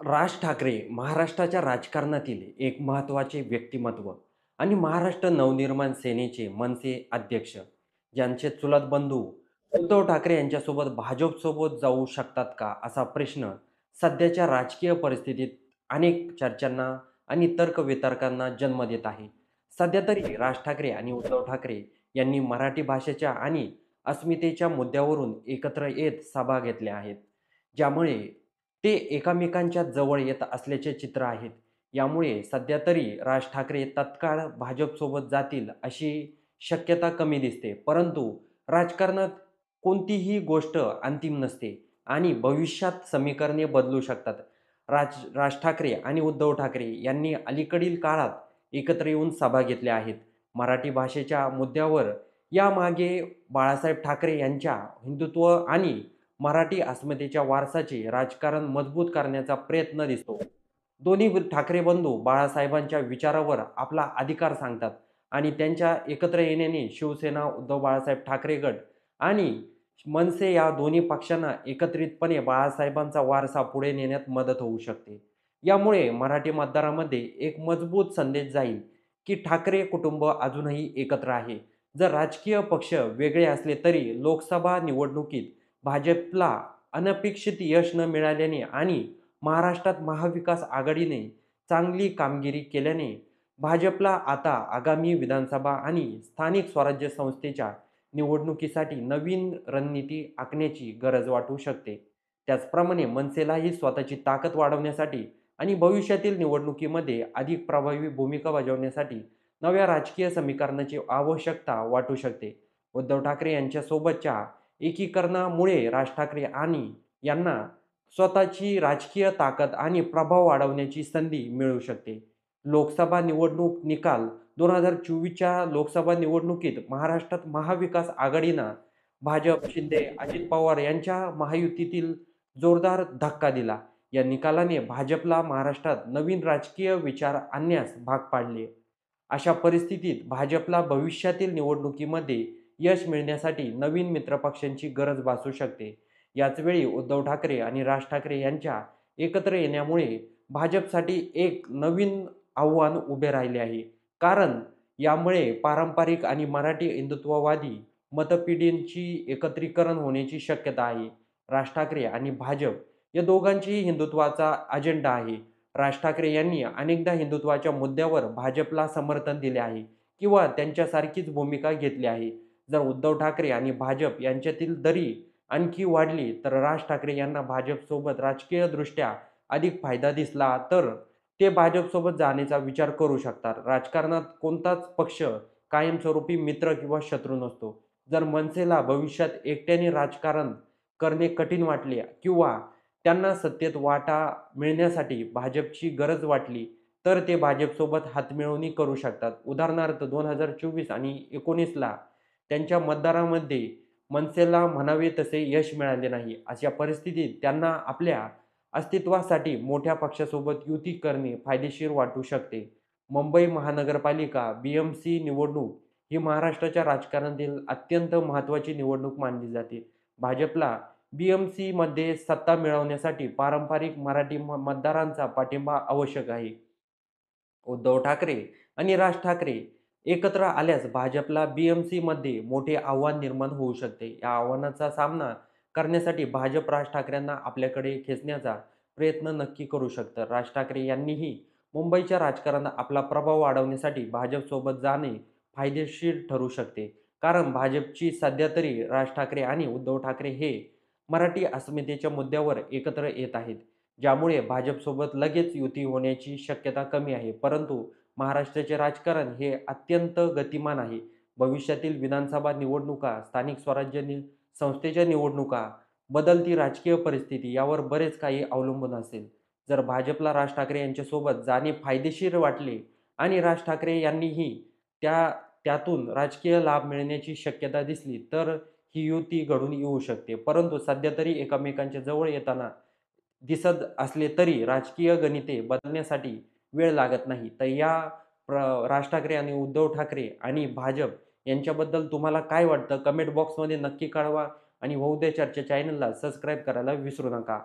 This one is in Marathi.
राज ठाकरे महाराष्ट्राच्या राजकारणातील एक महत्त्वाचे व्यक्तिमत्व आणि महाराष्ट्र नवनिर्माण सेनेचे मनसे अध्यक्ष, ज्यांचे चुलत बंधू उद्धव ठाकरे यांच्यासोबत भाजपसोबत जाऊ शकतात का, असा प्रश्न सध्याच्या राजकीय परिस्थितीत अनेक चर्चांना आणि तर्कवितर्कांना जन्म देत आहे. सध्या तरी राज ठाकरे आणि उद्धव ठाकरे यांनी मराठी भाषेच्या आणि अस्मितेच्या मुद्द्यावरून एकत्र येत सभा घेतल्या आहेत, ज्यामुळे ते एकमेकांच्या जवळ येत असल्याचे चित्र आहेत. यामुळे सध्या तरी राज ठाकरे तत्काळ भाजपसोबत जातील अशी शक्यता कमी दिसते. परंतु राजकारणात कोणतीही गोष्ट अंतिम नसते आणि भविष्यात समीकरणे बदलू शकतात. राज ठाकरे आणि उद्धव ठाकरे यांनी अलीकडील काळात एकत्र येऊन सभा घेतल्या आहेत. मराठी भाषेच्या मुद्द्यावर यामागे बाळासाहेब ठाकरे यांच्या हिंदुत्व आणि मराठी अस्मितेच्या वारसाचे राजकारण मजबूत करण्याचा प्रयत्न दिसतो. दोन्ही ठाकरे बंधू बाळासाहेबांच्या विचारावर आपला अधिकार सांगतात आणि त्यांच्या एकत्र येण्याने शिवसेना, उद्धव बाळासाहेब ठाकरे गट आणि मनसे या दोन्ही पक्षांना एकत्रितपणे बाळासाहेबांचा वारसा पुढे नेण्यात मदत होऊ शकते. यामुळे मराठी मतदारामध्ये एक मजबूत संदेश जाईल की ठाकरे कुटुंब अजूनही एकत्र आहे. जर राजकीय पक्ष वेगळे असले तरी लोकसभा निवडणुकीत भाजपला अनपेक्षित यश न मिळाल्याने आणि महाराष्ट्रात महाविकास आघाडीने चांगली कामगिरी केल्याने भाजपला आता आगामी विधानसभा आणि स्थानिक स्वराज्य संस्थेच्या निवडणुकीसाठी नवीन रणनीती आखण्याची गरज वाटू शकते. त्याचप्रमाणे मनसेलाही स्वतःची ताकद वाढवण्यासाठी आणि भविष्यातील निवडणुकीमध्ये अधिक प्रभावी भूमिका बजावण्यासाठी नव्या राजकीय समीकरणाची आवश्यकता वाटू शकते. उद्धव ठाकरे यांच्यासोबतच्या एकीकरणामुळे राज ठाकरे आणि यांना स्वतःची राजकीय ताकद आणि प्रभाव वाढवण्याची संधी मिळू शकते. लोकसभा निवडणूक निकाल 2024च्या लोकसभा निवडणुकीत महाराष्ट्रात महाविकास आघाडीनं भाजप, शिंदे, अजित पवार यांच्या महायुतीतील जोरदार धक्का दिला. या निकालाने भाजपला महाराष्ट्रात नवीन राजकीय विचार आणण्यास भाग पाडले. अशा परिस्थितीत भाजपला भविष्यातील निवडणुकीमध्ये यश मिळण्यासाठी नवीन मित्रपक्षांची गरज भासू शकते. याचवेळी उद्धव ठाकरे आणि राज ठाकरे यांच्या एकत्र येण्यामुळे भाजपसाठी एक नवीन आव्हान उभे राहिले आहे. कारण यामुळे पारंपरिक आणि मराठी हिंदुत्ववादी मतपेढींची एकत्रीकरण होण्याची शक्यता आहे. राज ठाकरे आणि भाजप या दोघांचीही हिंदुत्वाचा अजेंडा आहे. राज ठाकरे यांनी अनेकदा हिंदुत्वाच्या मुद्द्यावर भाजपला समर्थन दिले आहे किंवा त्यांच्यासारखीच भूमिका घेतली आहे. जर उद्धव ठाकरे आणि भाजप यांच्यातील दरी आणखी वाढली तर राज ठाकरे यांना भाजपसोबत राजकीयदृष्ट्या अधिक फायदा दिसला तर ते भाजपसोबत जाण्याचा विचार करू शकतात. राजकारणात कोणताच पक्ष कायमस्वरूपी मित्र किंवा शत्रू नसतो. जर मनसेला भविष्यात एकट्याने राजकारण करणे कठीण वाटले किंवा त्यांना सत्तेत वाटा मिळण्यासाठी भाजपची गरज वाटली तर ते भाजपसोबत हातमिळवणी करू शकतात. उदाहरणार्थ 2024 आणि 19ला त्यांच्या मतदारांमध्ये मनसेला म्हणावे तसे यश मिळाले नाही. अशा परिस्थितीत त्यांना आपल्या अस्तित्वासाठी मोठ्या पक्षासोबत युती करणे फायदेशीर वाटू शकते. मुंबई महानगरपालिका BMC निवडणूक ही महाराष्ट्राच्या राजकारणातील अत्यंत महत्त्वाची निवडणूक मानली जाते. भाजपला BMCमध्ये सत्ता मिळवण्यासाठी पारंपरिक मराठी मतदारांचा पाठिंबा आवश्यक आहे. उद्धव ठाकरे आणि राज ठाकरे एकत्र आल्यास भाजपला BMCमध्ये मोठे आव्हान निर्माण होऊ शकते. या आव्हानाचा सामना करण्यासाठी भाजप राज ठाकरेंना आपल्याकडे खेचण्याचा प्रयत्न नक्की करू शकतं. राज ठाकरे यांनीही मुंबईच्या राजकारणात आपला प्रभाव वाढवण्यासाठी भाजपसोबत जाणे फायदेशीर ठरू शकते. कारण भाजपची सध्या तरी राज ठाकरे आणि उद्धव ठाकरे हे मराठी अस्मितेच्या मुद्द्यावर एकत्र येत आहेत, ज्यामुळे भाजपसोबत लगेच युती होण्याची शक्यता कमी आहे. परंतु महाराष्ट्राचे राजकारण हे अत्यंत गतिमान आहे. भविष्यातील विधानसभा निवडणुका, स्थानिक स्वराज्य संस्थेच्या निवडणुका, बदलती राजकीय परिस्थिती यावर बरेच काही अवलंबून असेल. जर भाजपला राज ठाकरे यांच्यासोबत जाणे फायदेशीर वाटले आणि राज ठाकरे यांनीही त्यातून राजकीय लाभ मिळण्याची शक्यता दिसली तर ही युती घडून येऊ शकते. परंतु सध्या तरी एकमेकांच्या जवळ येताना दिसत असले तरी राजकीय गणिते बदलण्यासाठी वेळ लागत नाही. तर या राज ठाकरे आणि उद्धव ठाकरे आणि भाजप यांच्याबद्दल तुम्हाला काय वाटतं? कमेंट बॉक्समध्ये नक्की कळवा आणि होऊ दे चर्चा चॅनलला सबस्क्राईब करायला विसरू नका.